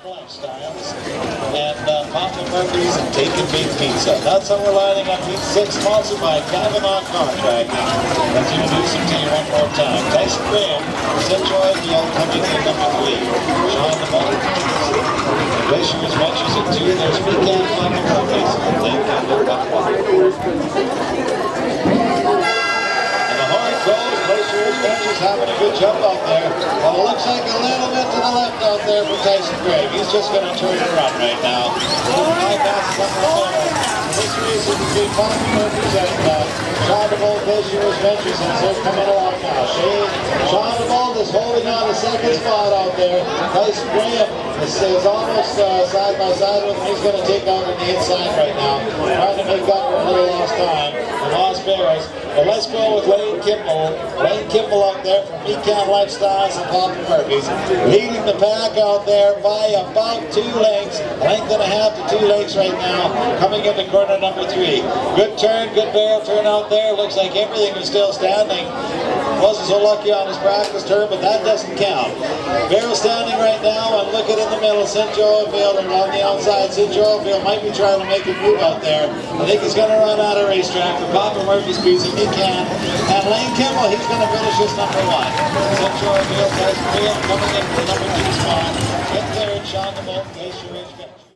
Lifestyles and Papa Murphy's and Taking Big Pizza. That's how we're lining up Heat 6, sponsored by Kavanaugh Contracting. Let's introduce him to you one more time. Tyson Graham is enjoying the old coming in number 3. Sean the Ball. Glaciers Ventures at 2. There's Pecan Papa Murphy's and Taking Big And the horn goes. Glaciers Ventures having a good jump out there. Well, it looks like a little bit to the left out there for Tyson Graham. He's just going to turn and run right now. High passes up the center. This race is between Papa Murphy's and Sean DeBolt Glaciers Ventures as they're coming along now. Sean DeBolt is holding on the second spot out there. Tyson Graham is almost side by side with him. He's going to take out on the inside right now. Trying to make up for a little lost time. The Lost Bears. But let's go with Wayne Kimball. Wayne Kimball up there from Pecan Lifestyles and Papa Murphy's. Leading the pack out there by about 2 lengths. A length and a half to 2 lengths right now. Coming into corner number 3. Good turn, good barrel turn out there. Looks like everything is still standing. Wasn't so lucky on his practice turn, but that doesn't count. Barrel standing right now, and look at in the middle, St. Joe Field, and on the outside, St. Joe Field might be trying to make a move out there. I think he's going to run out of racetrack for Papa Murphy's Pizza. He can. And Lane Kimball, he's going to finish this number 1. St. Joe Field, Tyson Graham coming in for the number 2 spot. Get there, Sean DeBolt, Glacier Ridge Bench.